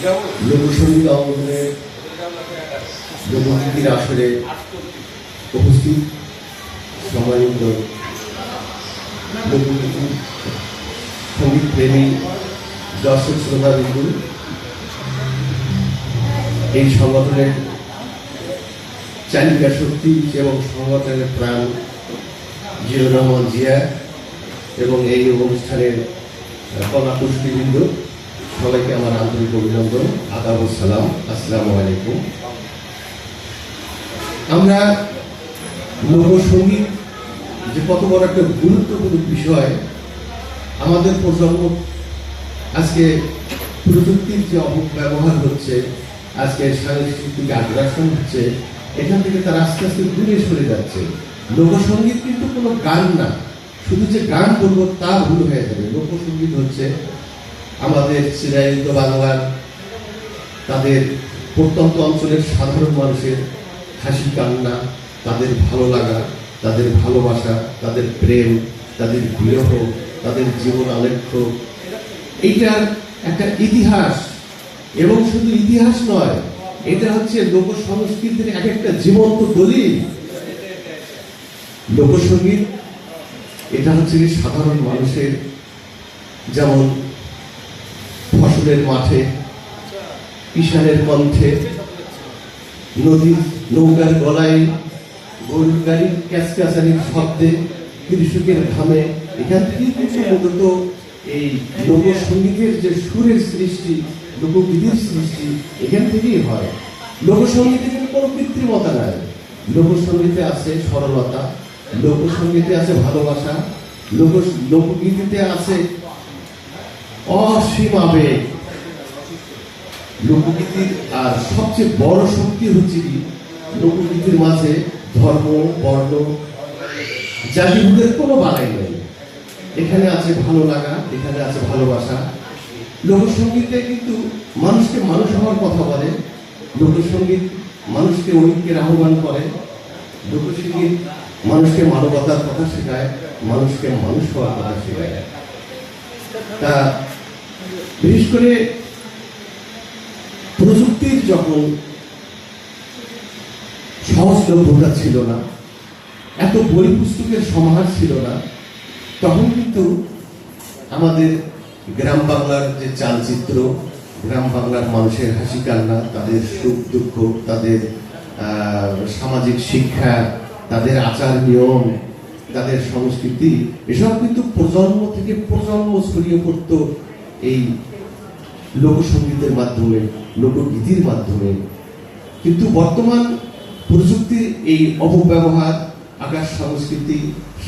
লোকসঙ্গীত অঙ্গনের লোকগীতির আসরে উপস্থিত সম্মানিত লোকগীতি সঙ্গীত প্রেমী দর্শক শ্রোতাবৃন্দ, এই সংগঠনের চালিকা শক্তি এবং সংগঠনের প্রাণ জিয়াউর রহমান জিয়া এবং এই অনুষ্ঠানের কলাকুশলীবৃন্দ, সবাইকে আমার আন্তরিক অভিনন্দন, আদাব ও সালাম, আসসালামু আলাইকুম। আমরা লোকসঙ্গীত যে কত বড় একটা গুরুত্বপূর্ণ বিষয়, আমাদের প্রজন্ম আজকে প্রযুক্তির যে অপব্যবহার হচ্ছে, আজকে সাংস্কৃতিক আগ্রাসন হচ্ছে, এখান থেকে তারা আস্তে আস্তে দূরে সরে যাচ্ছে। লোকসঙ্গীত কিন্তু কোনো গান না, শুধু যে গান বলবো তা ভুল হয়ে যাবে। লোকসঙ্গীত হচ্ছে আমাদের চিরায়ত বাংলার, তাদের প্রত্যন্ত অঞ্চলের সাধারণ মানুষের হাসি কান্না, তাদের ভালো লাগা, তাদের ভালোবাসা, তাদের প্রেম, তাদের বিরহ, তাদের জীবন আলেখ্য, এইটার একটা ইতিহাস। এবং শুধু ইতিহাস নয়, এটা হচ্ছে লোক সংস্কৃতির এক একটা জীবন্ত দলিল। লোকসঙ্গীত এটা হচ্ছে সাধারণ মানুষের, যেমন ফসলের মাঠে, কিষানের কণ্ঠে, নদীর নৌকার গলায়, গরুর গাড়ির ক্যাচক্যাচানির শব্দে, কৃষকের ঘামে, এখান থেকেই কিন্তু মূলত এই লোকসঙ্গীতের যে সুরের সৃষ্টি, লোকগীতির সৃষ্টি এখান থেকেই হয়। লোকসঙ্গীতে কিন্তু কোনো কৃত্রিমতা নাই। লোকসঙ্গীতে আছে সরলতা, লোকসঙ্গীতে আছে ভালোবাসা, লোকগীতিতে আছে অসীম আবেগ। লোকগীতির আর সবচেয়ে বড় শক্তি হচ্ছে কি, লোকগীতির মাঝে ধর্ম, বর্ণ, জাতিভেদের কোনো বালাই নেই। এখানে আছে ভালো লাগা, এখানে আছে ভালোবাসা। লোকসঙ্গীতে কিন্তু মানুষকে মানুষ হওয়ার কথা বলে, লোকসঙ্গীত মানুষকে ঐক্যের আহ্বান করে, লোকসঙ্গীত মানুষকে মানবতার কথা শেখায়, মানুষকে মানুষ হওয়ার কথা শেখায়। তা বিশেষ করে প্রযুক্তির যখন সহজলভ্যতা ছিল না, এত বই পুস্তকের সমাহার ছিল না, তখন কিন্তু আমাদের গ্রাম বাংলার যে চালচিত্র, গ্রাম বাংলার মানুষের হাসি কান্না, তাদের সুখ দুঃখ, তাদের সামাজিক শিক্ষা, তাদের আচার নিয়ম, তাদের সংস্কৃতি, এসব কিন্তু প্রজন্ম থেকে প্রজন্ম ছড়িয়ে পড়ত এই লোকসঙ্গীতের মাধ্যমে, লোকগীতির মাধ্যমে। কিন্তু বর্তমান প্রযুক্তির এই অপব্যবহার, আকাশ সংস্কৃতি,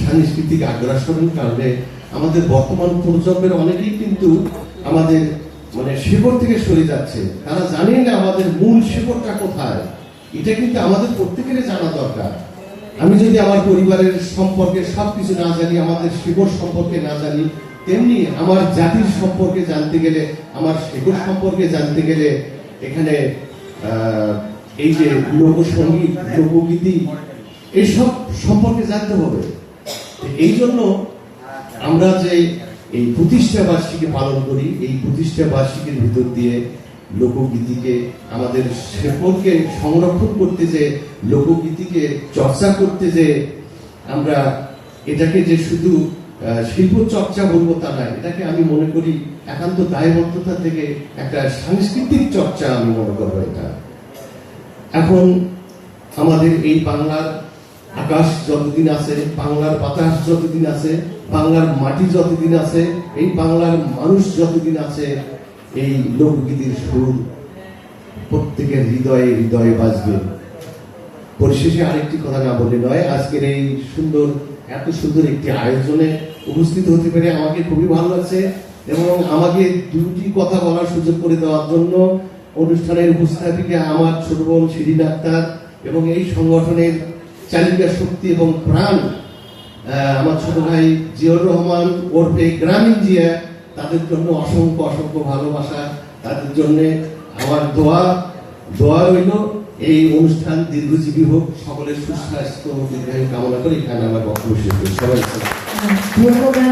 সাংস্কৃতিক আগ্রাসনের কারণে আমাদের বর্তমান প্রজন্মের অনেকেই কিন্তু আমাদের শিকড় থেকে সরে যাচ্ছে। তারা জানেন না আমাদের মূল শিকড়টা কোথায়। এটা কিন্তু আমাদের প্রত্যেকেরই জানা দরকার। আমি যদি আমার পরিবারের সম্পর্কে সবকিছু না জানি, আমাদের শিকড় সম্পর্কে না জানি, তেমনি আমার জাতির সম্পর্কে জানতে গেলে, আমার শিকড় সম্পর্কে জানতে গেলে এখানে এই যে লোকসঙ্গীত, লোকগীতি, এইসব সম্পর্কে জানতে হবে। এই জন্য আমরা যে এই প্রতিষ্ঠা বার্ষিকী পালন করি, এই প্রতিষ্ঠা বার্ষিকীর ভিতর দিয়ে লোকগীতিকে, আমাদের শিকড়কে সংরক্ষণ করতে, যে লোকগীতিকে চর্চা করতে, যে আমরা এটাকে যে শুধু শিল্প চর্চা বলবো তা নয়, এটাকে আমি মনে করি একান্ত দায়বদ্ধতা থেকে একটা সাংস্কৃতিক চর্চা আমি মনে করবো। এটা এখন আমাদের এই বাংলার আকাশ যতদিন আছে, বাংলার বাতাস যতদিন আছে, বাংলার মাটি যতদিন আছে, এই বাংলার মানুষ যতদিন আছে, এই লোকগীতির সুর প্রত্যেকের হৃদয়ে হৃদয়ে বাজবে। পরিশেষে আরেকটি কথা না বলে নয়, আজকের এই এত সুন্দর একটি আয়োজনে উপস্থিত হতে পেরে আমাকে খুবই ভালো লাগছে, এবং আমাকে দুটি কথা বলার সুযোগ করে দেওয়ার জন্য অনুষ্ঠানের উপস্থাপিকা আমার ছোট বোন শিরিন আক্তার এবং এই সংগঠনের চালিকা শক্তি এবং প্রাণ আমার ছোট ভাই জিয়াউর রহমান ওরফে গ্রামীণ জিয়া, তাদের জন্য অসংখ্য অসংখ্য ভালোবাসা। তাদের জন্য আমার দোয়া রইল এই অনুষ্ঠান দীর্ঘজীবী হোক, সকলের সুস্বাস্থ্য দীর্ঘায়ু কামনা করে এখানে আমার বক্তব্য শেষ করি। সবাই